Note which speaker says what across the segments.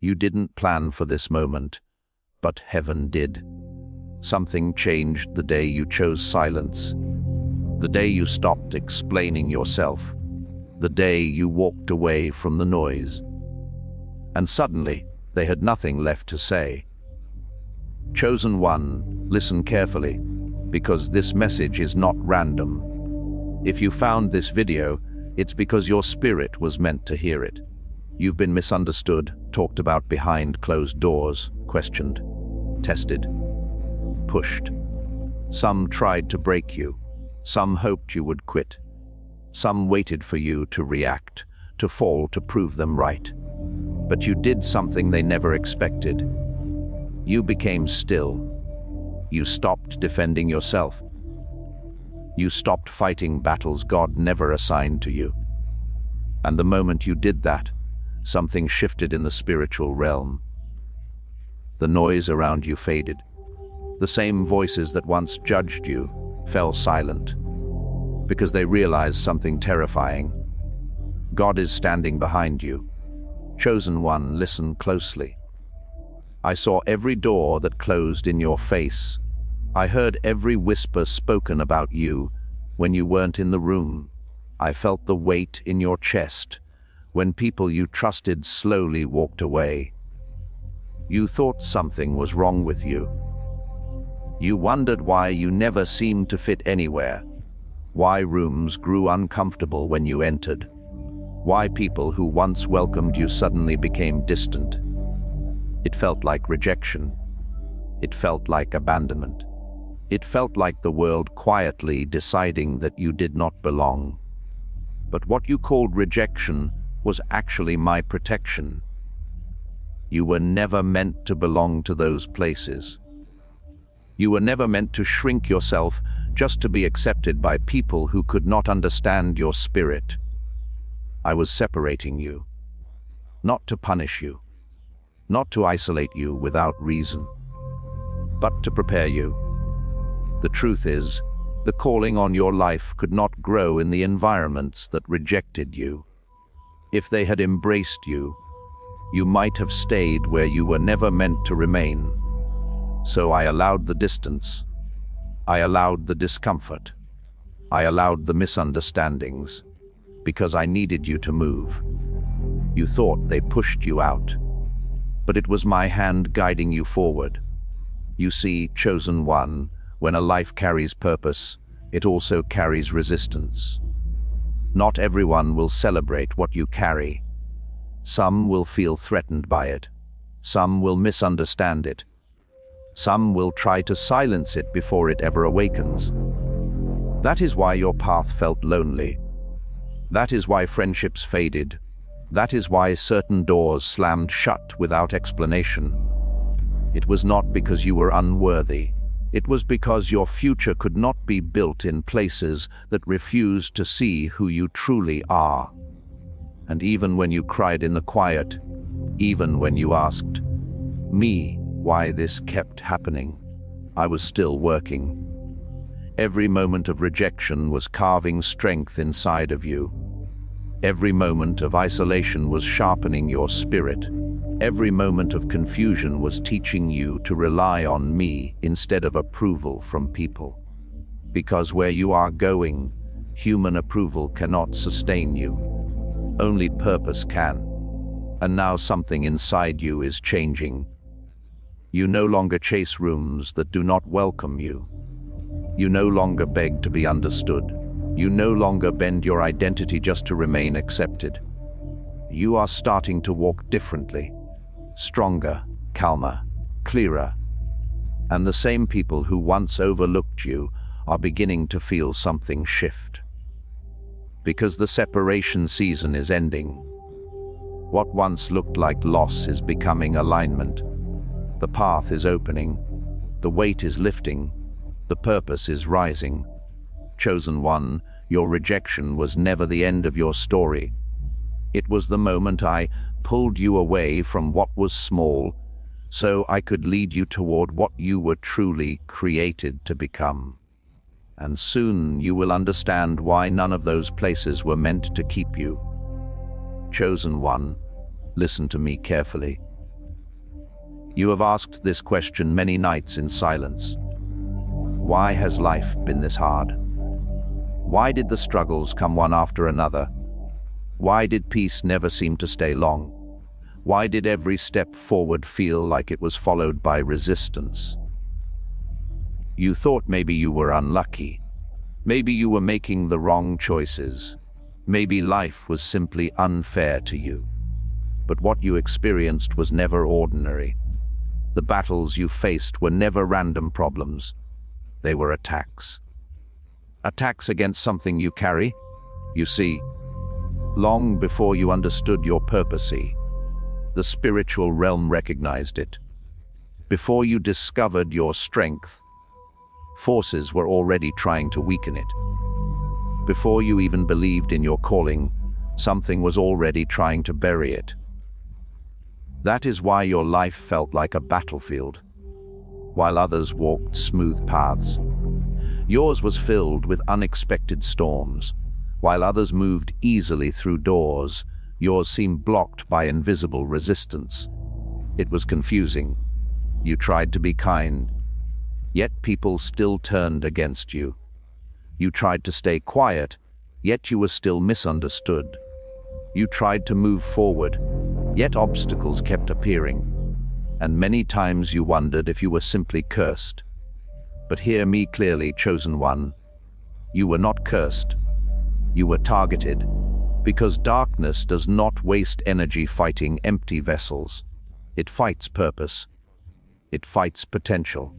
Speaker 1: You didn't plan for this moment, but heaven did. Something changed the day you chose silence, the day you stopped explaining yourself, the day you walked away from the noise. And suddenly, they had nothing left to say. Chosen one, listen carefully, because this message is not random. If you found this video, it's because your spirit was meant to hear it. You've been misunderstood, talked about behind closed doors, questioned, tested, pushed. Some tried to break you. Some hoped you would quit. Some waited for you to react, to fall to prove them right. But you did something they never expected. You became still. You stopped defending yourself. You stopped fighting battles God never assigned to you. And the moment you did that, something shifted in the spiritual realm. The noise around you faded. The same voices that once judged you fell silent, because they realized something terrifying. God is standing behind you. Chosen one, listen closely. I saw every door that closed in your face. I heard every whisper spoken about you when you weren't in the room. I felt the weight in your chest when people you trusted slowly walked away. You thought something was wrong with you. You wondered why you never seemed to fit anywhere, why rooms grew uncomfortable when you entered, why people who once welcomed you suddenly became distant. It felt like rejection. It felt like abandonment. It felt like the world quietly deciding that you did not belong. But what you called rejection was actually my protection. You were never meant to belong to those places. You were never meant to shrink yourself just to be accepted by people who could not understand your spirit. I was separating you, not to punish you, not to isolate you without reason, but to prepare you. The truth is, the calling on your life could not grow in the environments that rejected you. If they had embraced you, you might have stayed where you were never meant to remain. So I allowed the distance. I allowed the discomfort. I allowed the misunderstandings, because I needed you to move. You thought they pushed you out, but it was my hand guiding you forward. You see, chosen one, when a life carries purpose, it also carries resistance. Not everyone will celebrate what you carry. Some will feel threatened by it. Some will misunderstand it. Some will try to silence it before it ever awakens. That is why your path felt lonely. That is why friendships faded. That is why certain doors slammed shut without explanation. It was not because you were unworthy. It was because your future could not be built in places that refused to see who you truly are. And even when you cried in the quiet, even when you asked me why this kept happening, I was still working. Every moment of rejection was carving strength inside of you. Every moment of isolation was sharpening your spirit. Every moment of confusion was teaching you to rely on me instead of approval from people. Because where you are going, human approval cannot sustain you. Only purpose can. And now something inside you is changing. You no longer chase rooms that do not welcome you. You no longer beg to be understood. You no longer bend your identity just to remain accepted. You are starting to walk differently. Stronger, calmer, clearer. And the same people who once overlooked you are beginning to feel something shift. Because the separation season is ending. What once looked like loss is becoming alignment. The path is opening. The weight is lifting. The purpose is rising. Chosen one, your rejection was never the end of your story. It was the moment I pulled you away from what was small, so I could lead you toward what you were truly created to become. And soon you will understand why none of those places were meant to keep you. Chosen one, listen to me carefully. You have asked this question many nights in silence. Why has life been this hard? Why did the struggles come one after another? Why did peace never seem to stay long? Why did every step forward feel like it was followed by resistance? You thought maybe you were unlucky. Maybe you were making the wrong choices. Maybe life was simply unfair to you. But what you experienced was never ordinary. The battles you faced were never random problems. They were attacks. Attacks against something you carry. You see, long before you understood your purpose, the spiritual realm recognized it. Before you discovered your strength, forces were already trying to weaken it. Before you even believed in your calling, something was already trying to bury it. That is why your life felt like a battlefield, while others walked smooth paths. Yours was filled with unexpected storms. While others moved easily through doors, yours seemed blocked by invisible resistance. It was confusing. You tried to be kind, yet people still turned against you. You tried to stay quiet, yet you were still misunderstood. You tried to move forward, yet obstacles kept appearing. And many times you wondered if you were simply cursed. But hear me clearly, chosen one. You were not cursed. You were targeted, because darkness does not waste energy fighting empty vessels. It fights purpose. It fights potential.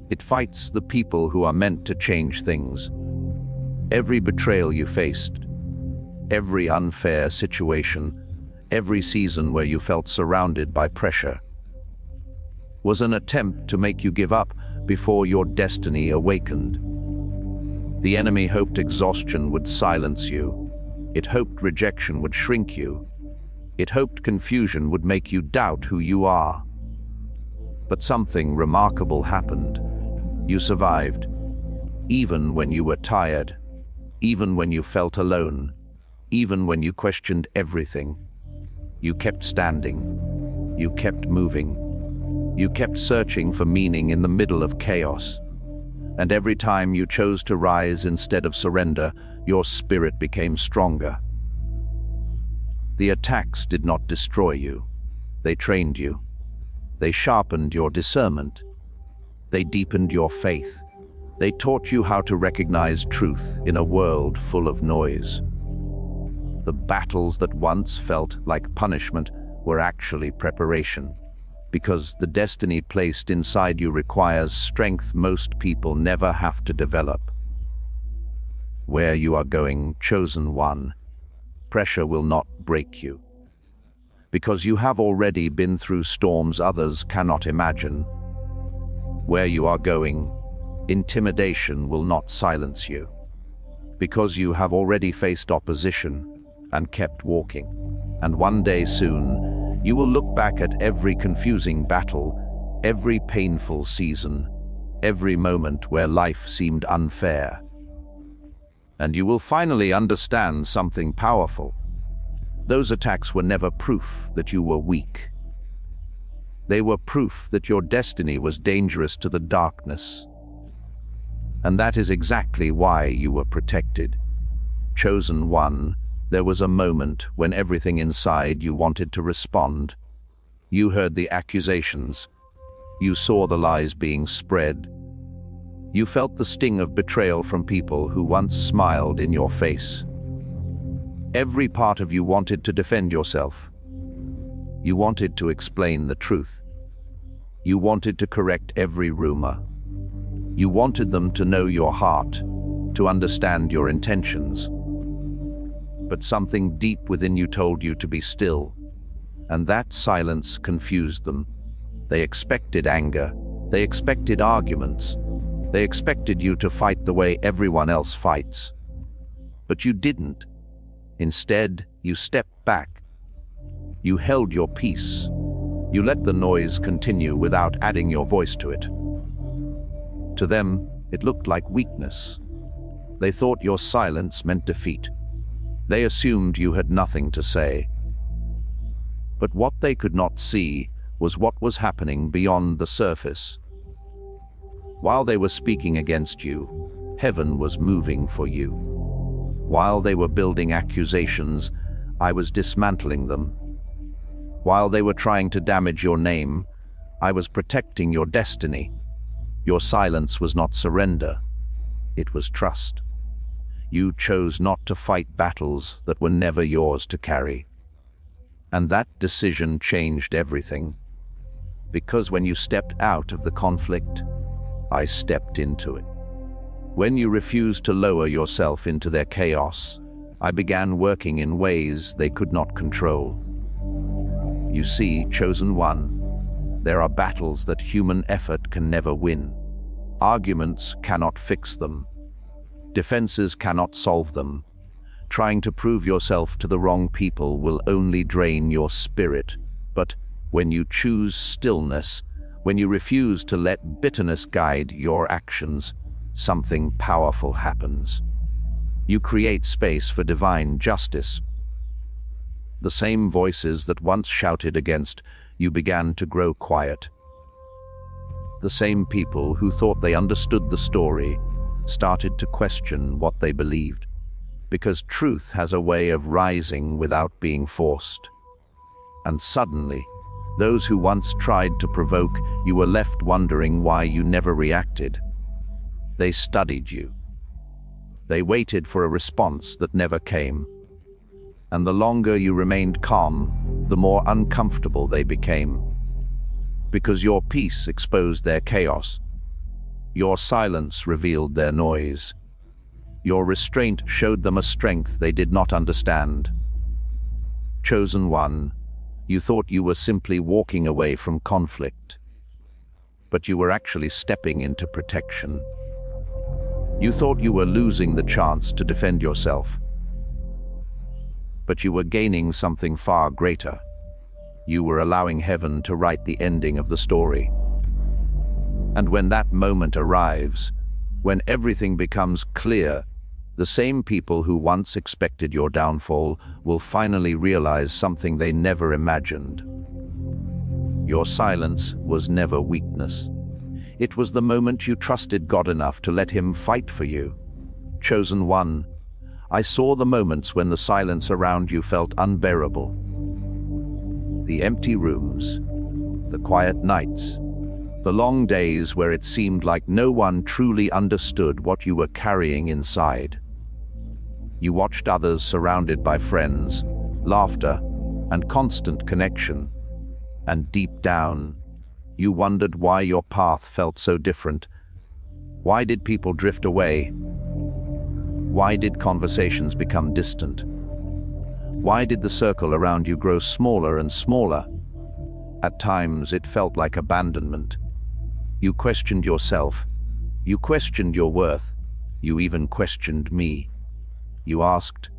Speaker 1: It fights the people who are meant to change things. Every betrayal you faced, every unfair situation, every season where you felt surrounded by pressure, was an attempt to make you give up before your destiny awakened. The enemy hoped exhaustion would silence you. It hoped rejection would shrink you. It hoped confusion would make you doubt who you are. But something remarkable happened. You survived, even when you were tired, even when you felt alone, even when you questioned everything. You kept standing. You kept moving. You kept searching for meaning in the middle of chaos. And every time you chose to rise instead of surrender, your spirit became stronger. The attacks did not destroy you. They trained you. They sharpened your discernment. They deepened your faith. They taught you how to recognize truth in a world full of noise. The battles that once felt like punishment were actually preparation. Because the destiny placed inside you requires strength most people never have to develop. Where you are going, chosen one, pressure will not break you. Because you have already been through storms others cannot imagine. Where you are going, intimidation will not silence you. Because you have already faced opposition and kept walking. And one day soon, you will look back at every confusing battle, every painful season, every moment where life seemed unfair. And you will finally understand something powerful. Those attacks were never proof that you were weak. They were proof that your destiny was dangerous to the darkness. And that is exactly why you were protected. Chosen one, there was a moment when everything inside you wanted to respond. You heard the accusations. You saw the lies being spread. You felt the sting of betrayal from people who once smiled in your face. Every part of you wanted to defend yourself. You wanted to explain the truth. You wanted to correct every rumor. You wanted them to know your heart, to understand your intentions. But something deep within you told you to be still, and that silence confused them. They expected anger. They expected arguments. They expected you to fight the way everyone else fights. But you didn't. Instead, you stepped back. You held your peace. You let the noise continue without adding your voice to it. To them, it looked like weakness. They thought your silence meant defeat. They assumed you had nothing to say. But what they could not see was what was happening beyond the surface. While they were speaking against you, heaven was moving for you. While they were building accusations, I was dismantling them. While they were trying to damage your name, I was protecting your destiny. Your silence was not surrender, it was trust. You chose not to fight battles that were never yours to carry. And that decision changed everything. Because when you stepped out of the conflict, I stepped into it. When you refused to lower yourself into their chaos, I began working in ways they could not control. You see, chosen one, there are battles that human effort can never win. Arguments cannot fix them. Defenses cannot solve them. Trying to prove yourself to the wrong people will only drain your spirit. But when you choose stillness, when you refuse to let bitterness guide your actions, something powerful happens. You create space for divine justice. The same voices that once shouted against you began to grow quiet. The same people who thought they understood the story started to question what they believed, because truth has a way of rising without being forced. And suddenly, those who once tried to provoke you were left wondering why you never reacted. They studied you. They waited for a response that never came. And the longer you remained calm, the more uncomfortable they became. Because your peace exposed their chaos. Your silence revealed their noise. Your restraint showed them a strength they did not understand. Chosen one, you thought you were simply walking away from conflict. But you were actually stepping into protection. You thought you were losing the chance to defend yourself. But you were gaining something far greater. You were allowing heaven to write the ending of the story. And when that moment arrives, when everything becomes clear, the same people who once expected your downfall will finally realize something they never imagined. Your silence was never weakness. It was the moment you trusted God enough to let Him fight for you. Chosen one, I saw the moments when the silence around you felt unbearable. The empty rooms, the quiet nights, the long days where it seemed like no one truly understood what you were carrying inside. You watched others surrounded by friends, laughter, and constant connection. And deep down, you wondered why your path felt so different. Why did people drift away? Why did conversations become distant? Why did the circle around you grow smaller and smaller? At times, it felt like abandonment. You questioned yourself. You questioned your worth. You even questioned me. You asked,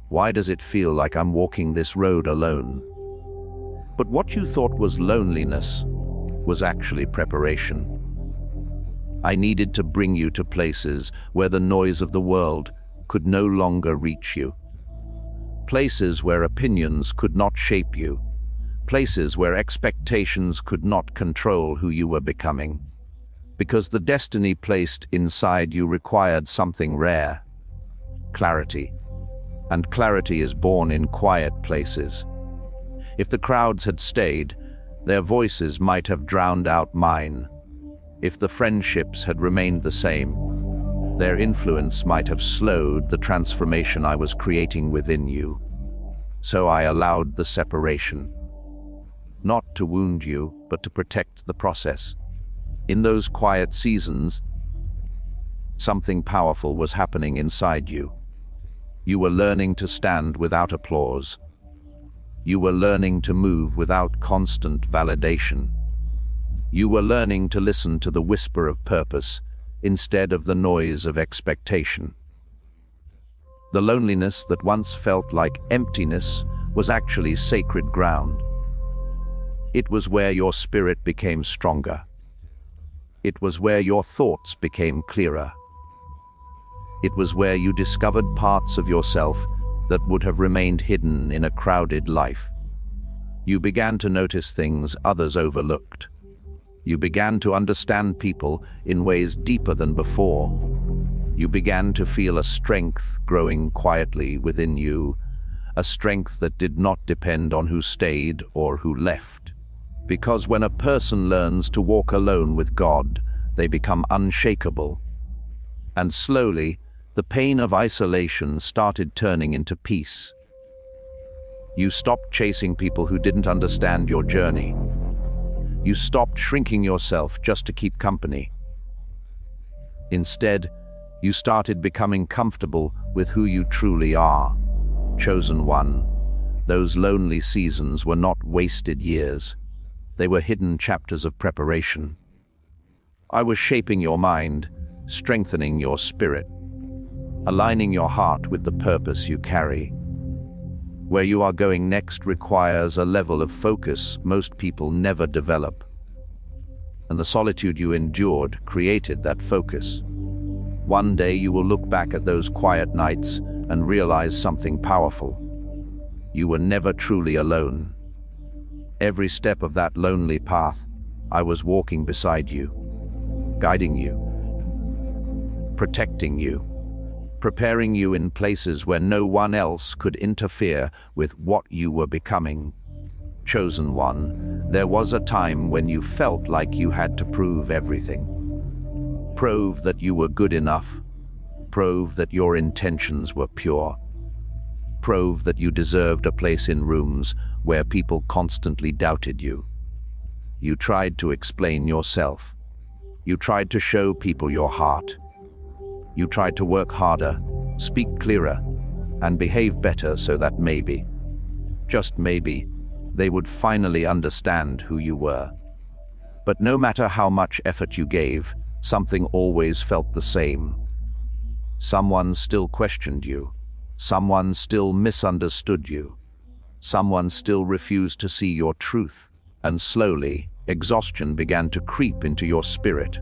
Speaker 1: why does it feel like I'm walking this road alone? But what you thought was loneliness was actually preparation. I needed to bring you to places where the noise of the world could no longer reach you. Places where opinions could not shape you. Places where expectations could not control who you were becoming. Because the destiny placed inside you required something rare. Clarity. And clarity is born in quiet places. If the crowds had stayed, their voices might have drowned out mine. If the friendships had remained the same, their influence might have slowed the transformation I was creating within you. So I allowed the separation. Not to wound you, but to protect the process. In those quiet seasons, something powerful was happening inside you. You were learning to stand without applause. You were learning to move without constant validation. You were learning to listen to the whisper of purpose instead of the noise of expectation. The loneliness that once felt like emptiness was actually sacred ground. It was where your spirit became stronger. It was where your thoughts became clearer. It was where you discovered parts of yourself that would have remained hidden in a crowded life. You began to notice things others overlooked. You began to understand people in ways deeper than before. You began to feel a strength growing quietly within you, a strength that did not depend on who stayed or who left. Because when a person learns to walk alone with God, they become unshakable. And slowly, the pain of isolation started turning into peace. You stopped chasing people who didn't understand your journey. You stopped shrinking yourself just to keep company. Instead, you started becoming comfortable with who you truly are. Chosen one. Those lonely seasons were not wasted years. They were hidden chapters of preparation. I was shaping your mind, strengthening your spirit, aligning your heart with the purpose you carry. Where you are going next requires a level of focus most people never develop. And the solitude you endured created that focus. One day you will look back at those quiet nights and realize something powerful. You were never truly alone. Every step of that lonely path, I was walking beside you, guiding you, protecting you, preparing you in places where no one else could interfere with what you were becoming. Chosen one, there was a time when you felt like you had to prove everything. Prove that you were good enough. Prove that your intentions were pure. Prove that you deserved a place in rooms where people constantly doubted you. You tried to explain yourself. You tried to show people your heart. You tried to work harder, speak clearer, and behave better so that maybe, just maybe, they would finally understand who you were. But no matter how much effort you gave, something always felt the same. Someone still questioned you. Someone still misunderstood you. Someone still refused to see your truth. And slowly, exhaustion began to creep into your spirit.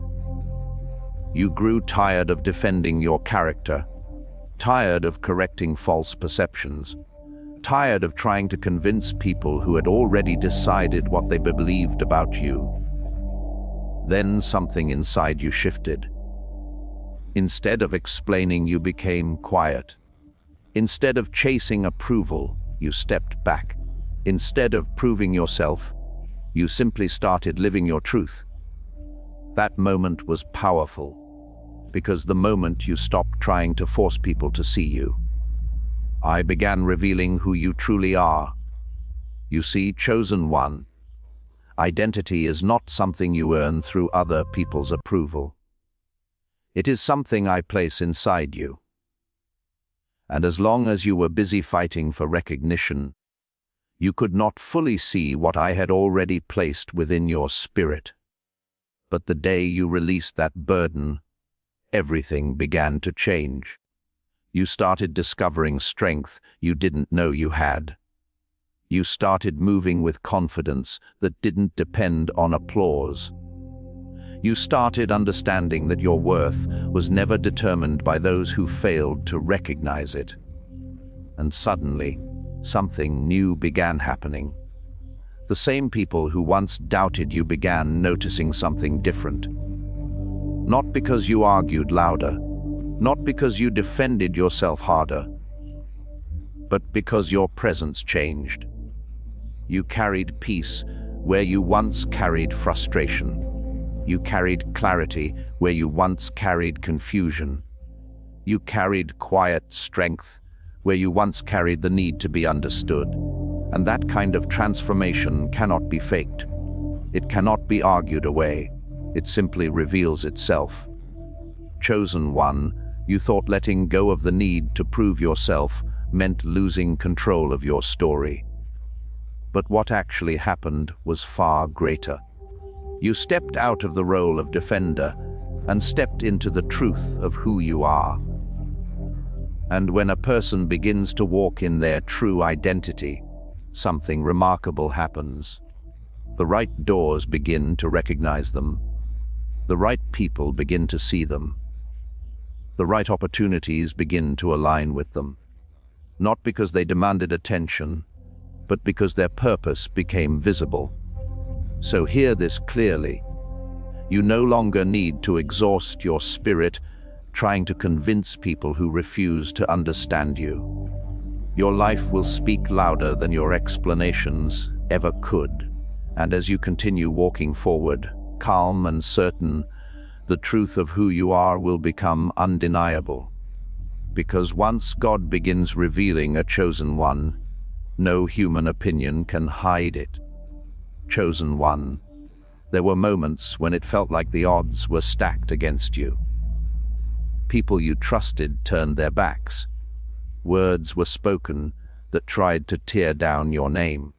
Speaker 1: You grew tired of defending your character, tired of correcting false perceptions, tired of trying to convince people who had already decided what they believed about you. Then something inside you shifted. Instead of explaining, you became quiet. Instead of chasing approval, you stepped back. Instead of proving yourself, you simply started living your truth. That moment was powerful, because the moment you stopped trying to force people to see you, I began revealing who you truly are. You see, chosen one, identity is not something you earn through other people's approval. It is something I place inside you. And as long as you were busy fighting for recognition, you could not fully see what I had already placed within your spirit. But the day you released that burden, everything began to change. You started discovering strength you didn't know you had. You started moving with confidence that didn't depend on applause. You started understanding that your worth was never determined by those who failed to recognize it. And suddenly, something new began happening. The same people who once doubted you began noticing something different. Not because you argued louder, not because you defended yourself harder, but because your presence changed. You carried peace where you once carried frustration. You carried clarity where you once carried confusion. You carried quiet strength where you once carried the need to be understood. And that kind of transformation cannot be faked. It cannot be argued away. It simply reveals itself. Chosen one, you thought letting go of the need to prove yourself meant losing control of your story. But what actually happened was far greater. You stepped out of the role of defender and stepped into the truth of who you are. And when a person begins to walk in their true identity, something remarkable happens. The right doors begin to recognize them. The right people begin to see them. The right opportunities begin to align with them. Not because they demanded attention, but because their purpose became visible. So hear this clearly. You no longer need to exhaust your spirit trying to convince people who refuse to understand you. Your life will speak louder than your explanations ever could. And as you continue walking forward, calm and certain, the truth of who you are will become undeniable. Because once God begins revealing a chosen one, no human opinion can hide it. Chosen one. There were moments when it felt like the odds were stacked against you. People you trusted turned their backs. Words were spoken that tried to tear down your name.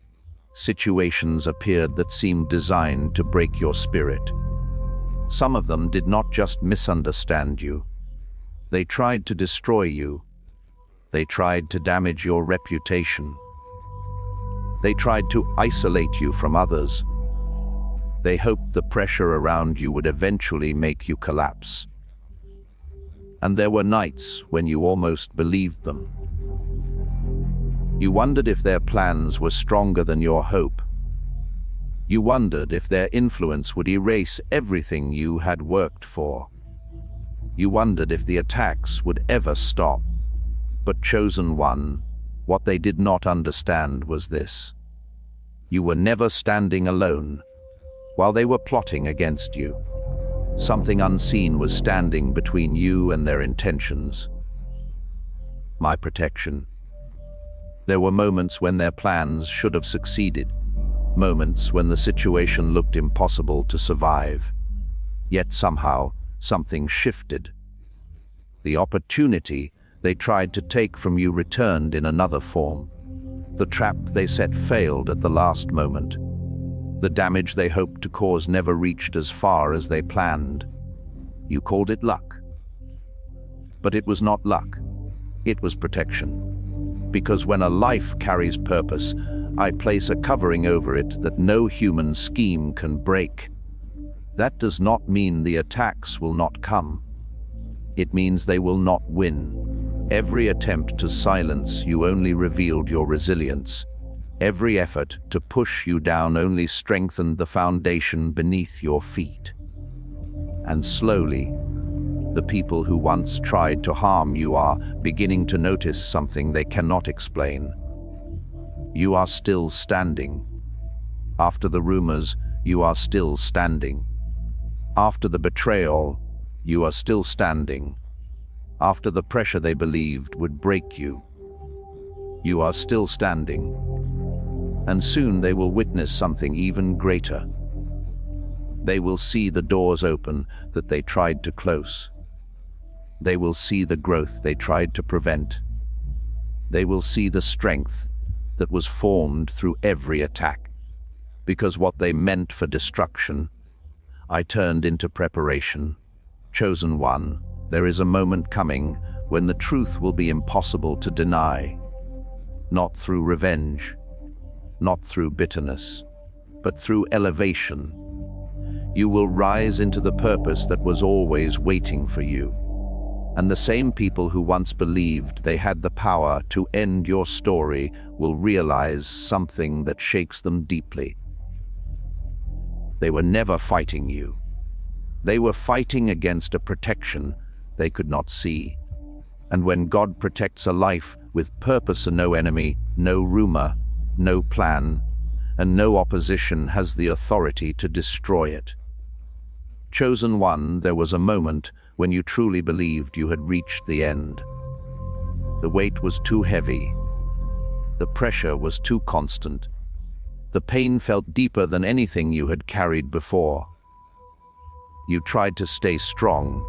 Speaker 1: Situations appeared that seemed designed to break your spirit. Some of them did not just misunderstand you. They tried to destroy you. They tried to damage your reputation. They tried to isolate you from others. They hoped the pressure around you would eventually make you collapse. And there were nights when you almost believed them. You wondered if their plans were stronger than your hope. You wondered if their influence would erase everything you had worked for. You wondered if the attacks would ever stop. But chosen one, what they did not understand was this. You were never standing alone. While they were plotting against you, something unseen was standing between you and their intentions. My protection. There were moments when their plans should have succeeded, moments when the situation looked impossible to survive. Yet somehow, something shifted. The opportunity they tried to take from you returned in another form. The trap they set failed at the last moment. The damage they hoped to cause never reached as far as they planned. You called it luck. But it was not luck. It was protection. Because when a life carries purpose, I place a covering over it that no human scheme can break. That does not mean the attacks will not come. It means they will not win. Every attempt to silence you only revealed your resilience. Every effort to push you down only strengthened the foundation beneath your feet. And slowly, the people who once tried to harm you are beginning to notice something they cannot explain. You are still standing. After the rumors, you are still standing. After the betrayal, you are still standing. After the pressure they believed would break you, you are still standing. And soon they will witness something even greater. They will see the doors open that they tried to close. They will see the growth they tried to prevent. They will see the strength that was formed through every attack. Because what they meant for destruction, I turned into preparation. Chosen one, there is a moment coming when the truth will be impossible to deny. Not through revenge, not through bitterness, but through elevation. You will rise into the purpose that was always waiting for you. And the same people who once believed they had the power to end your story will realize something that shakes them deeply. They were never fighting you. They were fighting against a protection they could not see. And when God protects a life with purpose and no enemy, no rumor, no plan, and no opposition has the authority to destroy it. Chosen one, there was a moment when you truly believed you had reached the end. The weight was too heavy. The pressure was too constant. The pain felt deeper than anything you had carried before. You tried to stay strong.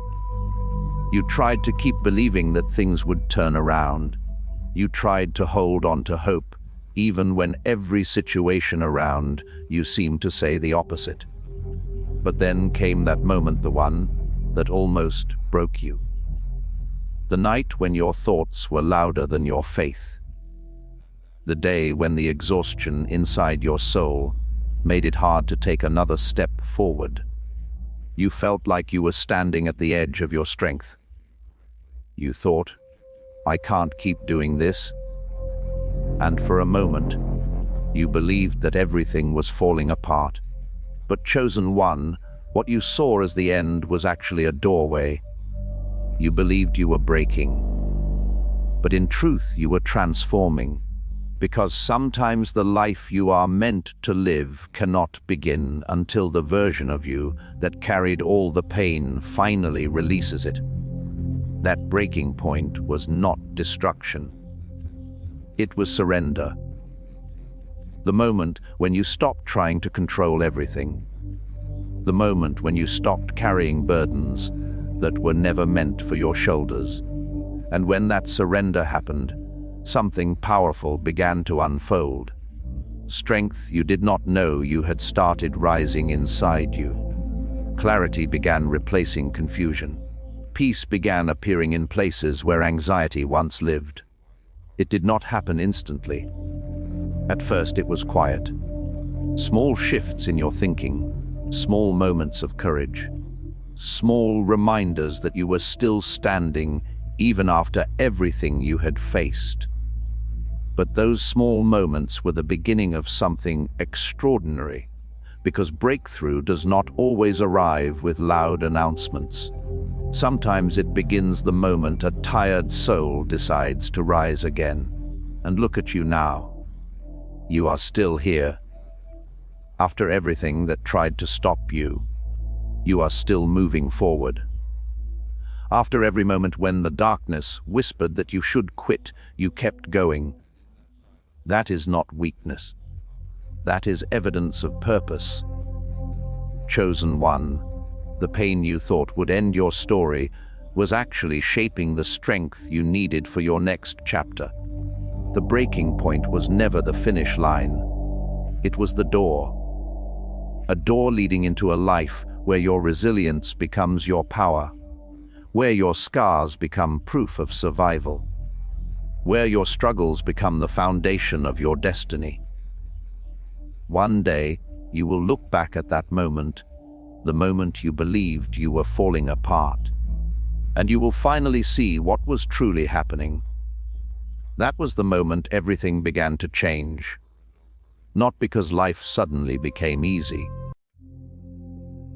Speaker 1: You tried to keep believing that things would turn around. You tried to hold on to hope, even when every situation around you seemed to say the opposite. But then came that moment, the one that almost broke you. The night when your thoughts were louder than your faith. The day when the exhaustion inside your soul made it hard to take another step forward. You felt like you were standing at the edge of your strength. You thought, I can't keep doing this. And for a moment, You believed that everything was falling apart. But chosen one, what you saw as the end was actually a doorway. You believed you were breaking. But in truth, you were transforming. Because sometimes the life you are meant to live cannot begin until the version of you that carried all the pain finally releases it. That breaking point was not destruction. It was surrender. The moment when you stopped trying to control everything. The moment when you stopped carrying burdens that were never meant for your shoulders. And when that surrender happened, something powerful began to unfold. Strength you did not know you had started rising inside you. Clarity began replacing confusion. Peace began appearing in places where anxiety once lived. It did not happen instantly. At first it was quiet. Small shifts in your thinking, small moments of courage, small reminders that you were still standing even after everything you had faced. But those small moments were the beginning of something extraordinary, because breakthrough does not always arrive with loud announcements. Sometimes it begins the moment a tired soul decides to rise again. And look at you now. You are still here. After everything that tried to stop you, you are still moving forward. After every moment when the darkness whispered that you should quit, you kept going. That is not weakness. That is evidence of purpose. Chosen one, the pain you thought would end your story was actually shaping the strength you needed for your next chapter. The breaking point was never the finish line. It was the door. A door leading into a life where your resilience becomes your power, where your scars become proof of survival, where your struggles become the foundation of your destiny. One day, you will look back at that moment, the moment you believed you were falling apart, and you will finally see what was truly happening. That was the moment everything began to change. Not because life suddenly became easy,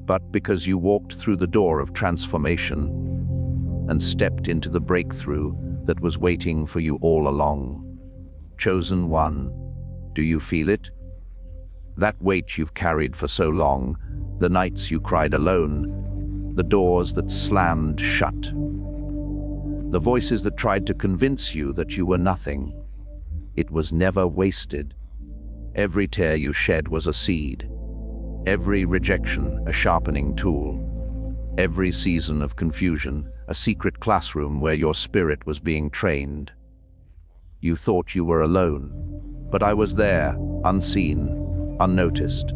Speaker 1: but because you walked through the door of transformation and stepped into the breakthrough that was waiting for you all along. Chosen one, do you feel it? That weight you've carried for so long, the nights you cried alone, the doors that slammed shut, the voices that tried to convince you that you were nothing. It was never wasted. Every tear you shed was a seed. Every rejection, a sharpening tool. Every season of confusion, a secret classroom where your spirit was being trained. You thought you were alone, but I was there, unseen, unnoticed,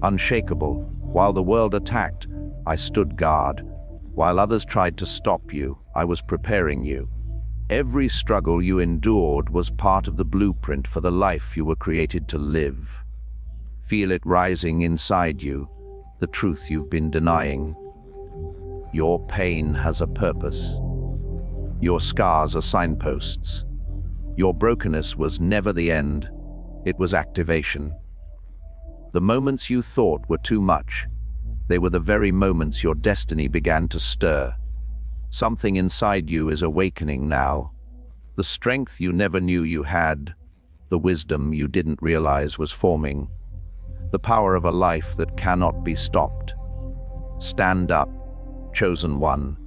Speaker 1: unshakable. While the world attacked, I stood guard. While others tried to stop you, I was preparing you. Every struggle you endured was part of the blueprint for the life you were created to live. Feel it rising inside you, the truth you've been denying. Your pain has a purpose. Your scars are signposts. Your brokenness was never the end, it was activation. The moments you thought were too much, they were the very moments your destiny began to stir. Something inside you is awakening now. The strength you never knew you had, the wisdom you didn't realize was forming, the power of a life that cannot be stopped. Stand up, chosen one.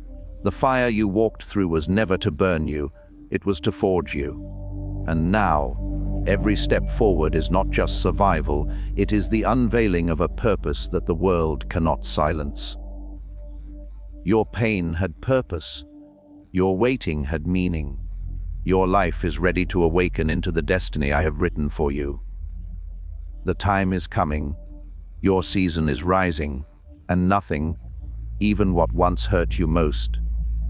Speaker 1: The fire you walked through was never to burn you, it was to forge you. And now, every step forward is not just survival, it is the unveiling of a purpose that the world cannot silence. Your pain had purpose. Your waiting had meaning. Your life is ready to awaken into the destiny I have written for you. The time is coming. Your season is rising, and nothing, even what once hurt you most,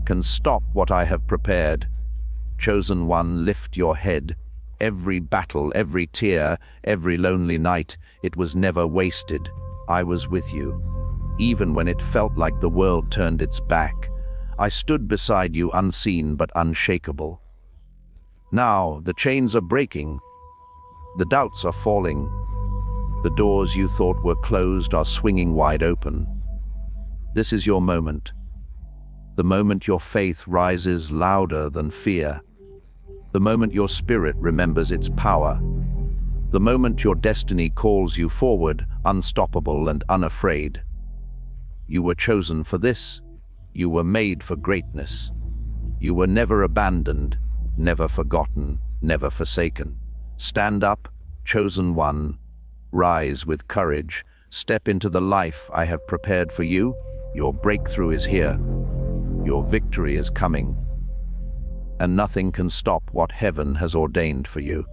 Speaker 1: can stop what I have prepared. Chosen one, lift your head. Every battle, every tear, every lonely night, it was never wasted. I was with you. Even when it felt like the world turned its back, I stood beside you, unseen but unshakable. Now, the chains are breaking. The doubts are falling. The doors you thought were closed are swinging wide open. This is your moment. The moment your faith rises louder than fear. The moment your spirit remembers its power. The moment your destiny calls you forward, unstoppable and unafraid. You were chosen for this. You were made for greatness. You were never abandoned, never forgotten, never forsaken. Stand up, chosen one. Rise with courage. Step into the life I have prepared for you. Your breakthrough is here. Your victory is coming. And nothing can stop what heaven has ordained for you.